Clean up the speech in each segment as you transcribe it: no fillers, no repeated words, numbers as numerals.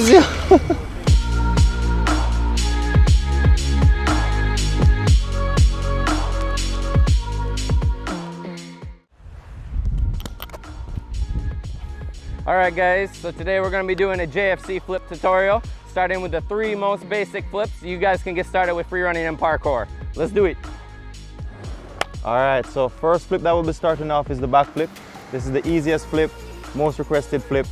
easy. Alright guys, so today we're going to be doing a JFC flip tutorial, starting with the 3 most basic flips. You guys can get started with free running and parkour. Let's do it. Alright, so first flip that we'll be starting off is the backflip. This is the easiest flip, most requested flip,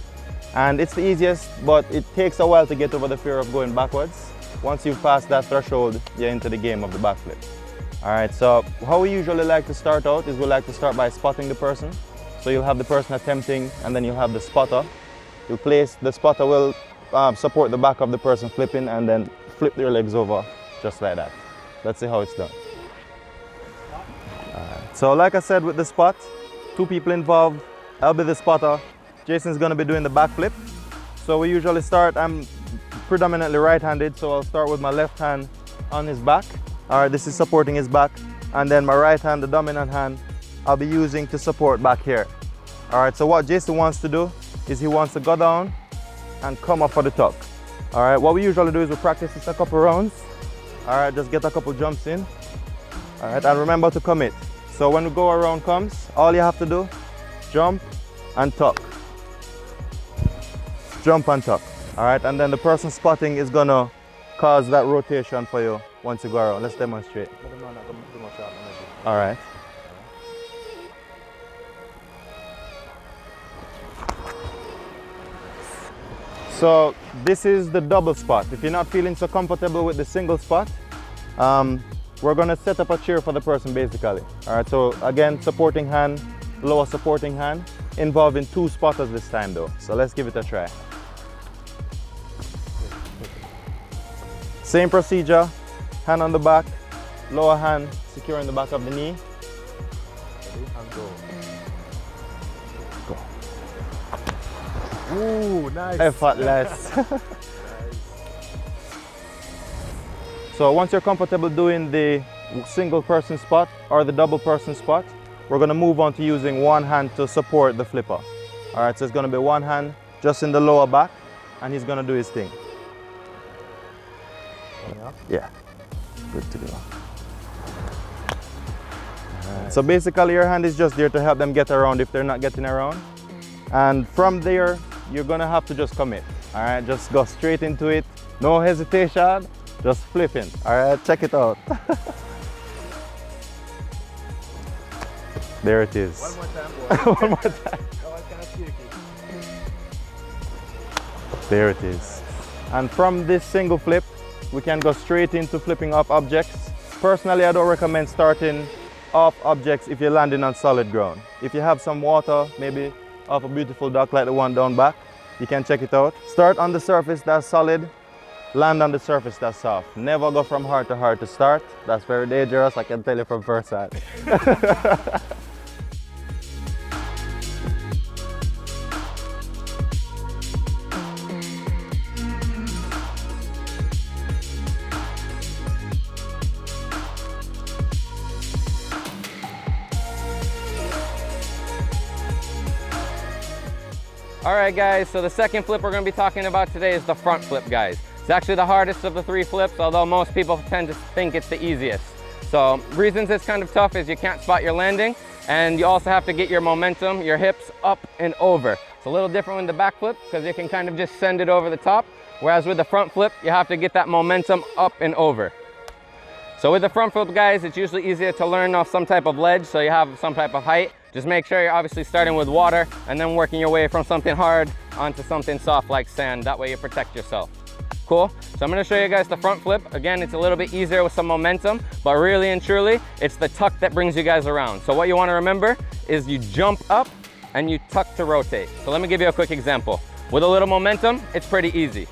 and it's the easiest, but it takes a while to get over the fear of going backwards. Once you've passed that threshold, you're into the game of the backflip. Alright, so how we usually like to start out is we like to start by spotting the person. So you'll have the person attempting, and then you'll have the spotter. You'll place, the spotter will support the back of the person flipping, and then flip your legs over, just like that. Let's see how it's done. So like I said with the spot, 2 people involved. I'll be the spotter. Jason's gonna be doing the backflip. So we usually start, I'm predominantly right-handed, so I'll start with my left hand on his back. All right, this is supporting his back. And then my right hand, the dominant hand, I'll be using to support back here. All right, so what Jason wants to do is he wants to go down and come up for the tuck. All right, what we usually do is we practice this a couple rounds. All right, just get a couple jumps in. All right, and remember to commit. So when the go around comes, all you have to do, jump and tuck. Jump and tuck. All right, and then the person spotting is gonna cause that rotation for you once you go around. Let's demonstrate. All right. So this is the double spot. If you're not feeling so comfortable with the single spot, we're gonna set up a chair for the person basically. All right, so again, supporting hand, lower supporting hand, involving 2 spotters this time though. So let's give it a try. Same procedure, hand on the back, lower hand securing the back of the knee. Ready? And go. Ooh, nice. Effortless. Nice. So once you're comfortable doing the single person spot or the double person spot, we're going to move on to using 1 hand to support the flipper. All right, so it's going to be 1 hand just in the lower back, and he's going to do his thing. Yeah, good to go. Right. So basically your hand is just there to help them get around if they're not getting around. And from there, you're gonna have to just commit. All right, just go straight into it. No hesitation, just flipping. All right, check it out. There it is. One more time, boy. One more time. Oh, I cannot shake it. There it is. And from this single flip, we can go straight into flipping off objects. Personally, I don't recommend starting off objects if you're landing on solid ground. If you have some water, maybe off a beautiful dock like the one down back, you can check it out. Start on the surface that's solid, land on the surface that's soft. Never go from hard to hard to start. That's very dangerous, I can tell you from first hand. Alright guys, so the second flip we're going to be talking about today is the front flip, guys. It's actually the hardest of the 3 flips, although most people tend to think it's the easiest. So reasons it's kind of tough is you can't spot your landing, and you also have to get your momentum, your hips up and over. It's a little different with the back flip because you can kind of just send it over the top, whereas with the front flip, you have to get that momentum up and over. So with the front flip, guys, it's usually easier to learn off some type of ledge, so you have some type of height. Just make sure you're obviously starting with water and then working your way from something hard onto something soft like sand. That way you protect yourself. Cool? So I'm gonna show you guys the front flip. Again, it's a little bit easier with some momentum, but really and truly, it's the tuck that brings you guys around. So what you wanna remember is you jump up and you tuck to rotate. So let me give you a quick example. With a little momentum, it's pretty easy.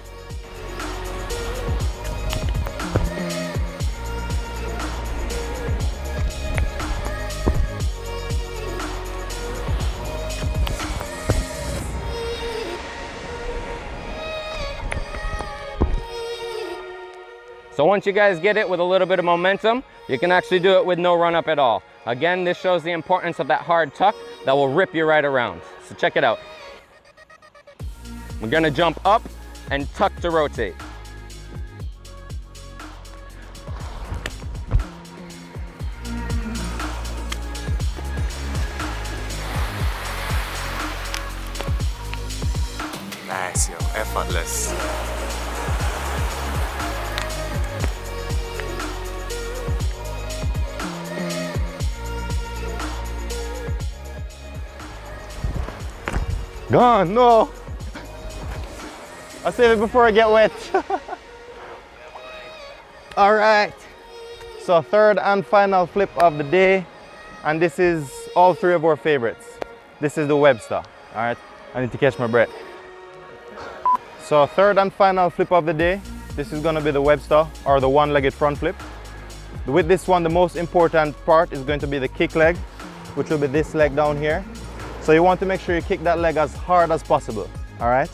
So once you guys get it with a little bit of momentum, you can actually do it with no run up at all. Again, this shows the importance of that hard tuck that will rip you right around. So check it out. We're gonna jump up and tuck to rotate. Nice, yo, effortless. Gone, no. I'll save it before I get wet. All right. So third and final flip of the day. And this is all three of our favorites. This is the Webster. All right, I need to catch my breath. So third and final flip of the day. This is gonna be the Webster, or the one-legged front flip. With this one, the most important part is going to be the kick leg, which will be this leg down here. So you want to make sure you kick that leg as hard as possible, all right?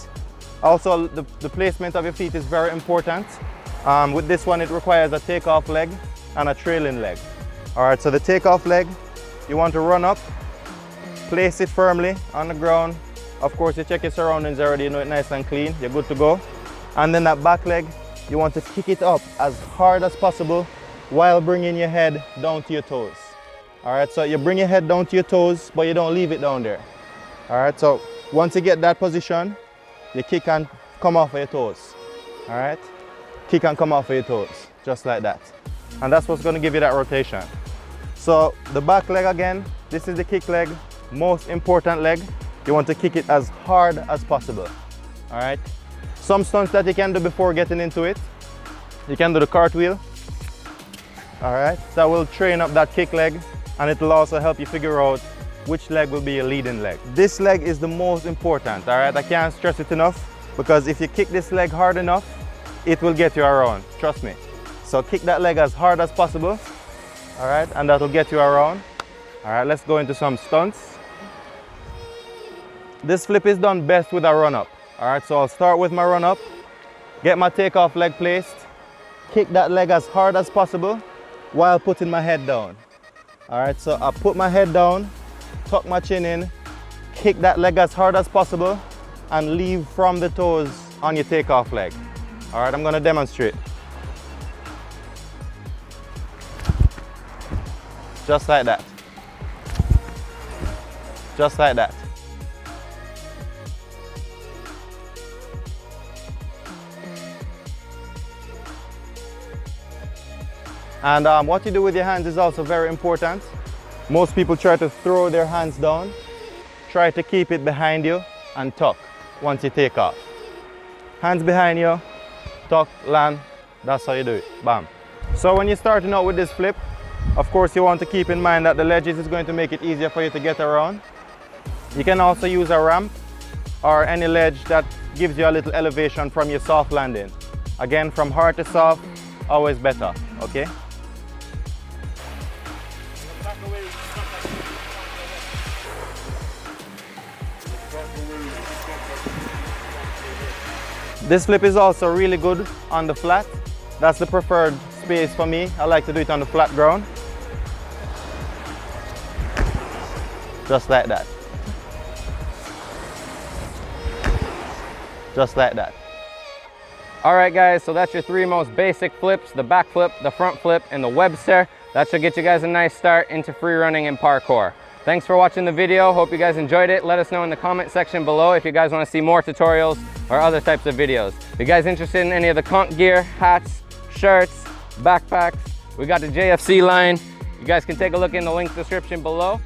Also, the placement of your feet is very important. With this one, it requires a takeoff leg and a trailing leg. All right, so the takeoff leg, you want to run up, place it firmly on the ground. Of course, you check your surroundings already, you know it nice and clean, you're good to go. And then that back leg, you want to kick it up as hard as possible while bringing your head down to your toes. All right, so you bring your head down to your toes, but you don't leave it down there. All right, so once you get that position, you kick and come off of your toes. All right, kick and come off of your toes, just like that. And that's what's gonna give you that rotation. So the back leg again, this is the kick leg, most important leg. You want to kick it as hard as possible. All right, some stunts that you can do before getting into it. You can do the cartwheel. All right, that will train up that kick leg, and it will also help you figure out which leg will be your leading leg. This leg is the most important, all right? I can't stress it enough, because if you kick this leg hard enough, it will get you around, trust me. So kick that leg as hard as possible, all right? And that will get you around. All right, let's go into some stunts. This flip is done best with a run up, all right? So I'll start with my run up, get my takeoff leg placed, kick that leg as hard as possible while putting my head down. All right, so I put my head down, tuck my chin in, kick that leg as hard as possible, and leave from the toes on your takeoff leg. All right, I'm gonna demonstrate. Just like that. Just like that. And what you do with your hands is also very important. Most people try to throw their hands down. Try to keep it behind you and tuck once you take off. Hands behind you, tuck, land, that's how you do it, bam. So when you're starting out with this flip, of course you want to keep in mind that the ledges is going to make it easier for you to get around. You can also use a ramp or any ledge that gives you a little elevation from your soft landing. Again, from hard to soft, always better, okay? This flip is also really good on the flat. That's the preferred space for me. I like to do it on the flat ground. Just like that. Just like that. All right, guys, so that's your three most basic flips, the back flip, the front flip, and the Webster. That should get you guys a nice start into free running and parkour. Thanks for watching the video. Hope you guys enjoyed it. Let us know in the comment section below if you guys want to see more tutorials or other types of videos. If you guys interested in any of the conch gear, hats, shirts, backpacks, we got the JFC line. You guys can take a look in the link description below.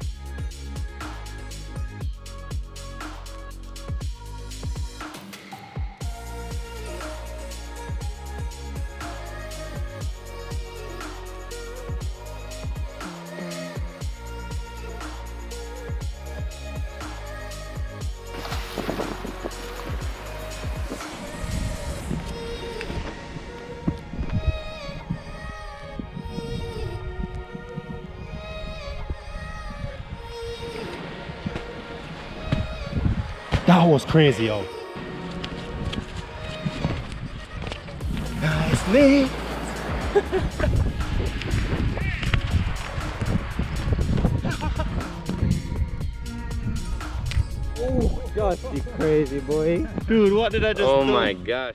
That was crazy, yo. Nicely. Oh, that's crazy, boy. Dude, what did I just do? Oh my gosh.